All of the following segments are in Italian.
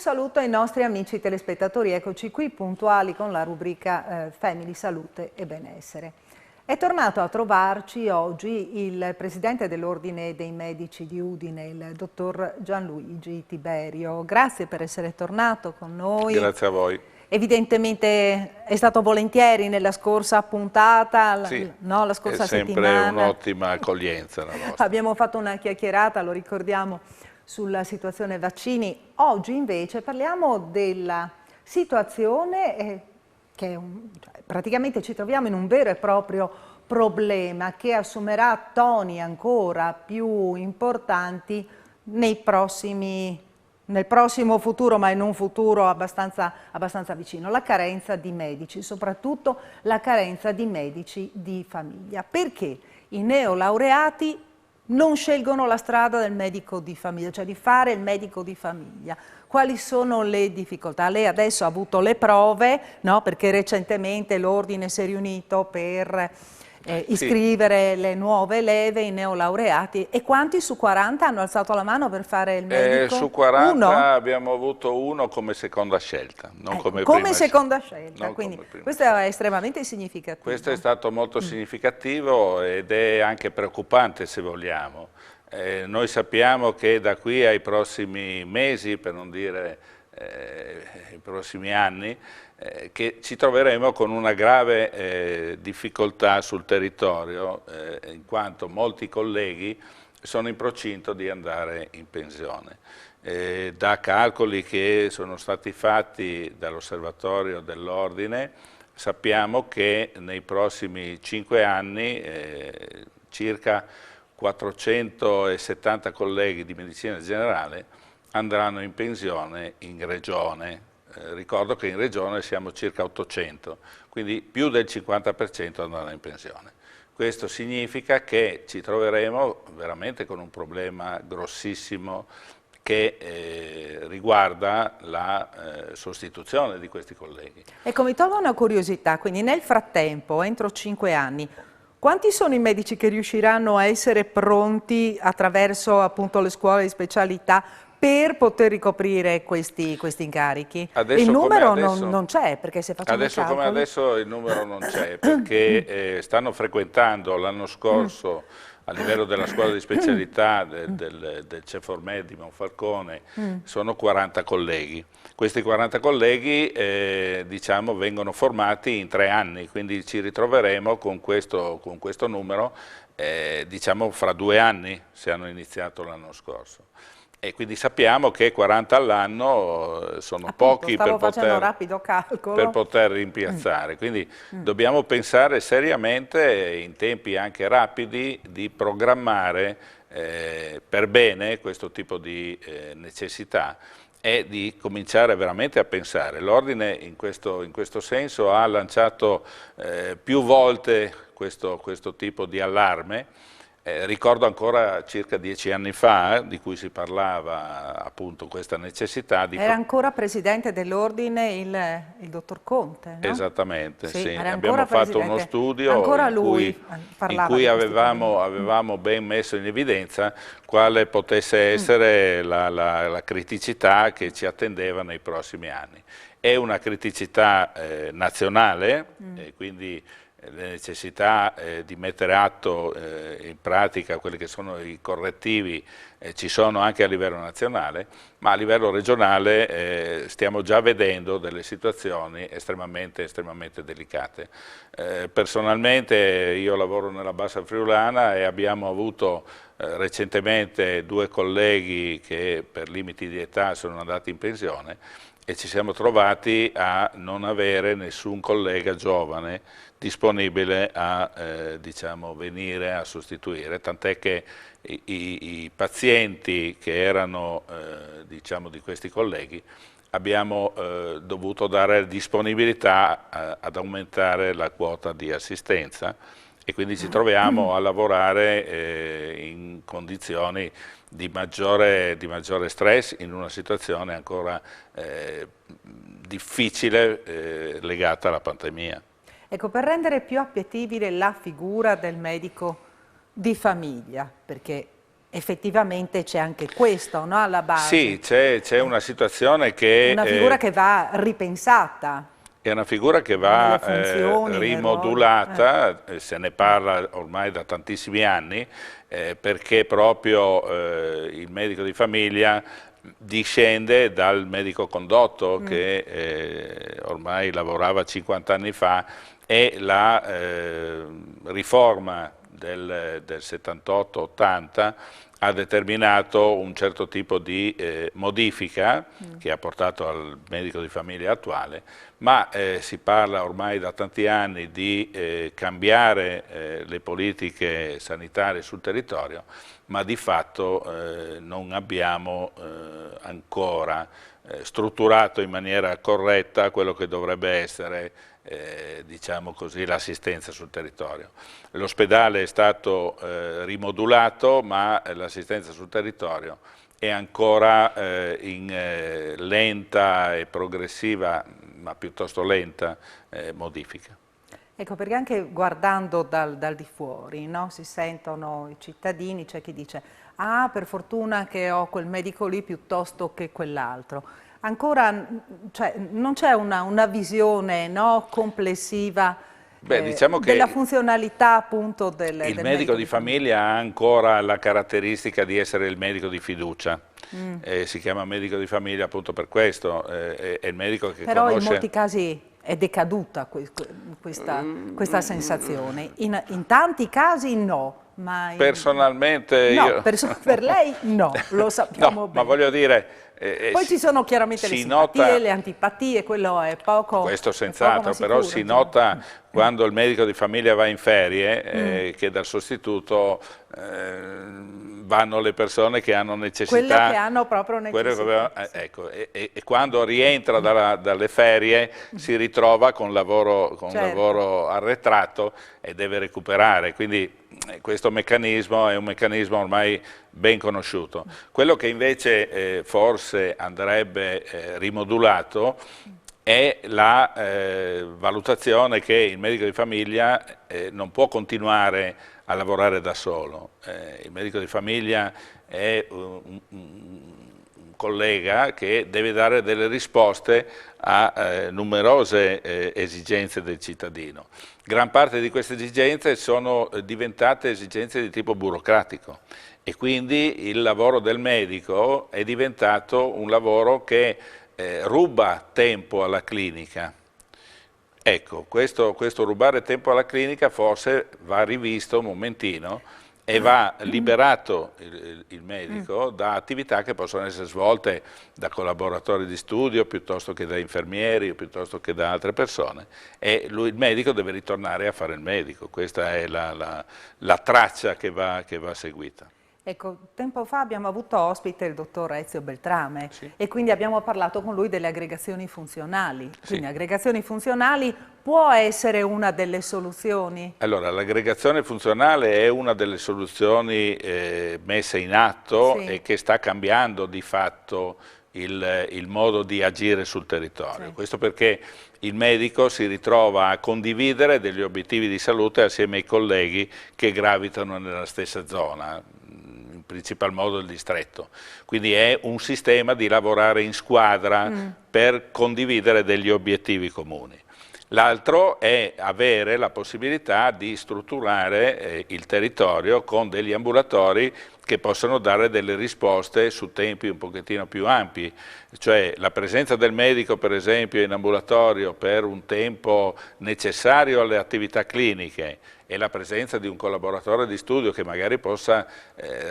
saluto ai nostri amici telespettatori, eccoci qui puntuali con la rubrica Family, Salute e Benessere. È tornato a trovarci oggi il presidente dell'Ordine dei Medici di Udine, il dottor Gianluigi Tiberio. Grazie per essere tornato con noi. Grazie a voi. Evidentemente è stato volentieri nella scorsa puntata, sì, no, la scorsa settimana. È sempre un'ottima accoglienza la nostra. Abbiamo fatto una chiacchierata, lo ricordiamo, sulla situazione vaccini. Oggi invece parliamo della situazione che praticamente ci troviamo in un vero e proprio problema che assumerà toni ancora più importanti nel prossimo futuro, ma in un futuro abbastanza vicino, la carenza di medici, soprattutto la carenza di medici di famiglia. Perché i neolaureati non scelgono la strada del medico di famiglia, cioè di fare il medico di famiglia? Quali sono le difficoltà? Lei adesso ha avuto le prove, no? Perché recentemente l'Ordine si è riunito per iscrivere le nuove leve, i neolaureati. E quanti su 40 hanno alzato la mano per fare il medico? Su 40 uno? Abbiamo avuto uno come seconda scelta, non come prima seconda scelta, quindi questo è estremamente significativo. Questo è stato molto significativo ed è anche preoccupante, se vogliamo. Noi sappiamo che da qui ai prossimi mesi, per non dire i prossimi anni, che ci troveremo con una grave difficoltà sul territorio, in quanto molti colleghi sono in procinto di andare in pensione. Da calcoli che sono stati fatti dall'osservatorio dell'Ordine, sappiamo che nei prossimi 5 anni circa 470 colleghi di medicina generale andranno in pensione in regione. Ricordo che in regione siamo circa 800, quindi più del 50% andranno in pensione. Questo significa che ci troveremo veramente con un problema grossissimo che riguarda la sostituzione di questi colleghi. Ecco, mi tolgo una curiosità, quindi nel frattempo, entro 5 anni, quanti sono i medici che riusciranno a essere pronti attraverso appunto le scuole di specialità per poter ricoprire questi incarichi? Adesso, il numero adesso, non c'è, perché se facciamo adesso i calcoli... come adesso il numero non c'è, perché stanno frequentando l'anno scorso a livello della scuola di specialità del Ceformed di Monfalcone, sono 40 colleghi. Questi 40 colleghi diciamo, vengono formati in 3 anni, quindi ci ritroveremo con questo numero diciamo, fra 2 anni, se hanno iniziato l'anno scorso. E quindi sappiamo che 40 all'anno sono pochi per poter rimpiazzare, quindi dobbiamo pensare seriamente in tempi anche rapidi di programmare per bene questo tipo di necessità e di cominciare veramente a pensare. L'Ordine in questo senso ha lanciato più volte questo tipo di allarme. Ricordo ancora circa 10 anni fa, di cui si parlava appunto questa necessità di... Era ancora presidente dell'Ordine il dottor Conte, no? Esattamente, sì. Abbiamo fatto uno studio in cui avevamo ben messo in evidenza quale potesse essere la criticità che ci attendeva nei prossimi anni. È una criticità nazionale, quindi le necessità di mettere atto in pratica quelli che sono i correttivi ci sono anche a livello nazionale, ma a livello regionale stiamo già vedendo delle situazioni estremamente delicate. Personalmente io lavoro nella Bassa Friulana e abbiamo avuto recentemente 2 colleghi che per limiti di età sono andati in pensione e ci siamo trovati a non avere nessun collega giovane disponibile a diciamo, venire a sostituire, tant'è che i pazienti che erano diciamo, di questi colleghi abbiamo dovuto dare disponibilità ad aumentare la quota di assistenza e quindi ci troviamo a lavorare in condizioni di maggiore stress in una situazione ancora difficile legata alla pandemia. Ecco, per rendere più appetibile la figura del medico di famiglia, perché effettivamente c'è anche questo, no, alla base. Sì, c'è una situazione che... Una figura che va ripensata. È una figura che va rimodulata, se ne parla ormai da tantissimi anni, perché proprio il medico di famiglia discende dal medico condotto che ormai lavorava 50 anni fa, e la riforma del 78-80 ha determinato un certo tipo di modifica che ha portato al medico di famiglia attuale, ma si parla ormai da tanti anni di cambiare le politiche sanitarie sul territorio, ma di fatto non abbiamo ancora strutturato in maniera corretta quello che dovrebbe essere diciamo così, l'assistenza sul territorio. L'ospedale è stato rimodulato, ma l'assistenza sul territorio è ancora in lenta e progressiva, ma piuttosto lenta, modifica. Ecco, perché anche guardando dal di fuori, no? Si sentono i cittadini, c'è chi dice ah, per fortuna che ho quel medico lì piuttosto che quell'altro. Ancora cioè, non c'è una visione, no, complessiva diciamo che della funzionalità appunto del medico di famiglia ha ancora la caratteristica di essere il medico di fiducia. Si chiama medico di famiglia appunto per questo, è il medico che Però conosce... in molti casi è decaduta questa sensazione, in tanti casi no. Ma personalmente no, io... per lei no, lo sappiamo no, bene. ma voglio dire... Poi ci sono chiaramente le simpatie, le antipatie, quello è poco... Questo senz'altro, però si nota quando il medico di famiglia va in ferie che dal sostituto vanno le persone che hanno necessità. Quelle che hanno proprio necessità. Ecco, e quando rientra dalle ferie si ritrova con lavoro arretrato e deve recuperare, quindi questo meccanismo è un meccanismo ormai ben conosciuto. Quello che invece forse andrebbe rimodulato è la valutazione che il medico di famiglia non può continuare a lavorare da solo. Il medico di famiglia è un collega che deve dare delle risposte a numerose esigenze del cittadino. Gran parte di queste esigenze sono diventate esigenze di tipo burocratico e quindi il lavoro del medico è diventato un lavoro che ruba tempo alla clinica. Ecco, questo rubare tempo alla clinica forse va rivisto un momentino e va liberato il medico da attività che possono essere svolte da collaboratori di studio piuttosto che da infermieri o piuttosto che da altre persone, e il medico deve ritornare a fare il medico. Questa è la traccia che va seguita. Ecco, tempo fa abbiamo avuto ospite il dottor Ezio Beltrame e quindi abbiamo parlato con lui delle aggregazioni funzionali. Quindi aggregazioni funzionali può essere una delle soluzioni? Allora, l'aggregazione funzionale è una delle soluzioni messe in atto e che sta cambiando di fatto il modo di agire sul territorio. Questo perché il medico si ritrova a condividere degli obiettivi di salute assieme ai colleghi che gravitano nella stessa zona, in principal modo il distretto. Quindi è un sistema di lavorare in squadra per condividere degli obiettivi comuni. L'altro è avere la possibilità di strutturare il territorio con degli ambulatori che possono dare delle risposte su tempi un pochettino più ampi, cioè la presenza del medico per esempio in ambulatorio per un tempo necessario alle attività cliniche e la presenza di un collaboratore di studio che magari possa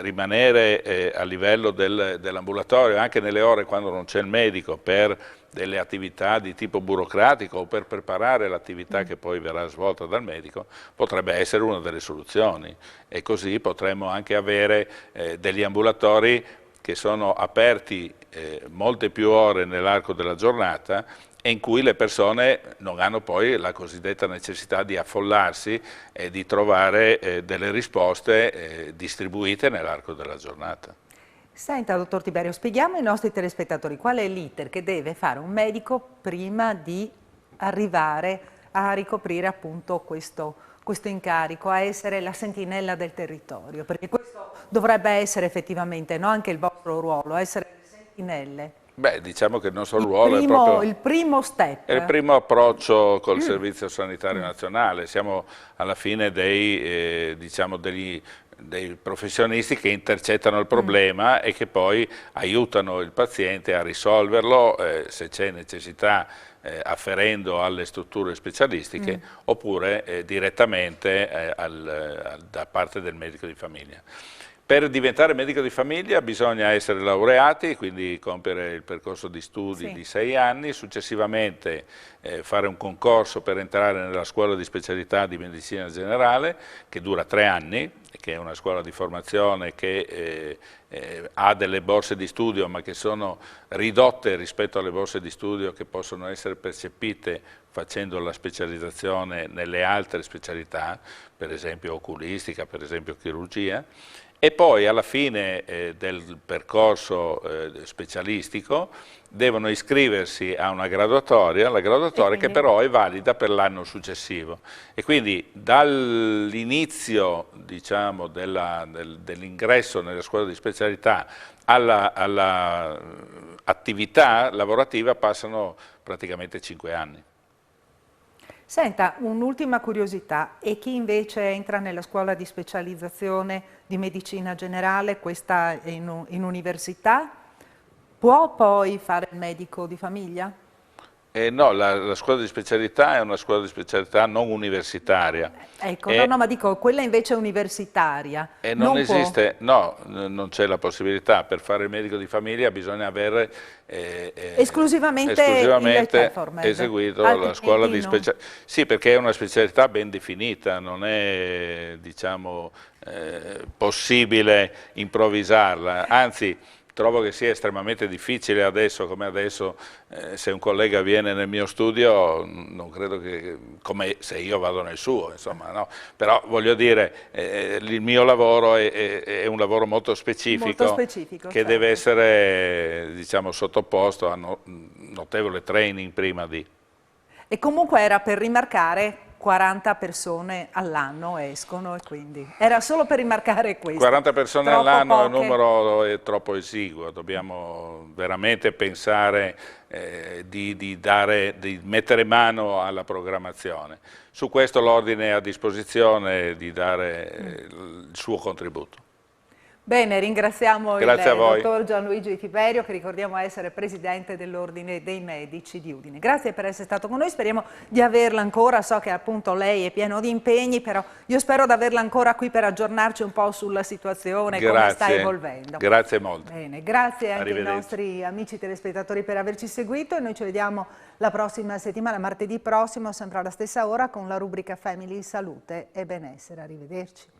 rimanere a livello dell'ambulatorio anche nelle ore quando non c'è il medico per delle attività di tipo burocratico o per preparare l'attività che poi verrà svolta dal medico, potrebbe essere una delle soluzioni, e così potremmo anche avere degli ambulatori che sono aperti molte più ore nell'arco della giornata e in cui le persone non hanno poi la cosiddetta necessità di affollarsi e di trovare delle risposte distribuite nell'arco della giornata. Senta, dottor Tiberio, spieghiamo ai nostri telespettatori qual è l'iter che deve fare un medico prima di arrivare a ricoprire appunto questo questo incarico, a essere la sentinella del territorio? Perché questo dovrebbe essere effettivamente, no, anche il vostro ruolo, essere le sentinelle. Beh, diciamo che il nostro ruolo è proprio il primo step. È il primo approccio col Servizio Sanitario Nazionale. Siamo alla fine dei professionisti che intercettano il problema e che poi aiutano il paziente a risolverlo se c'è necessità afferendo alle strutture specialistiche oppure direttamente da parte del medico di famiglia. Per diventare medico di famiglia bisogna essere laureati, quindi compiere il percorso di studi di 6 anni, successivamente fare un concorso per entrare nella scuola di specialità di medicina generale, che dura 3 anni, che è una scuola di formazione che ha delle borse di studio, ma che sono ridotte rispetto alle borse di studio che possono essere percepite facendo la specializzazione nelle altre specialità, per esempio oculistica, per esempio chirurgia. E poi alla fine del percorso specialistico devono iscriversi a una graduatoria, la graduatoria che però è valida per l'anno successivo. E quindi dall'inizio, diciamo, dell'ingresso nella scuola di specialità alla attività lavorativa passano praticamente 5 anni. Senta, un'ultima curiosità, e chi invece entra nella scuola di specializzazione di medicina generale, questa in università, può poi fare il medico di famiglia? No, la scuola di specialità è una scuola di specialità non universitaria. Ecco, no, ma dico, quella invece universitaria. Non esiste, no, non c'è la possibilità. Per fare il medico di famiglia bisogna avere esclusivamente eseguito la scuola di specialità. Sì, perché è una specialità ben definita, non è, diciamo, possibile improvvisarla, anzi trovo che sia estremamente difficile adesso, come adesso, se un collega viene nel mio studio, non credo che, come se io vado nel suo, insomma, no? Però voglio dire, il mio lavoro è un lavoro molto specifico che deve essere, diciamo, sottoposto a notevole training prima di. E comunque era per rimarcare 40 persone all'anno escono, e quindi era solo per rimarcare questo. 40 persone all'anno è un numero troppo esiguo, dobbiamo veramente pensare di mettere mano alla programmazione. Su questo l'Ordine è a disposizione di dare il suo contributo. Bene, ringraziamo il dottor Gianluigi Tiberio, che ricordiamo essere presidente dell'Ordine dei Medici di Udine. Grazie per essere stato con noi, speriamo di averla ancora, so che appunto lei è pieno di impegni, però io spero di averla ancora qui per aggiornarci un po' sulla situazione, come sta evolvendo. Grazie molto. Bene, grazie anche ai nostri amici telespettatori per averci seguito e noi ci vediamo la prossima settimana, martedì prossimo, sempre alla stessa ora, con la rubrica Family, Salute e Benessere. Arrivederci.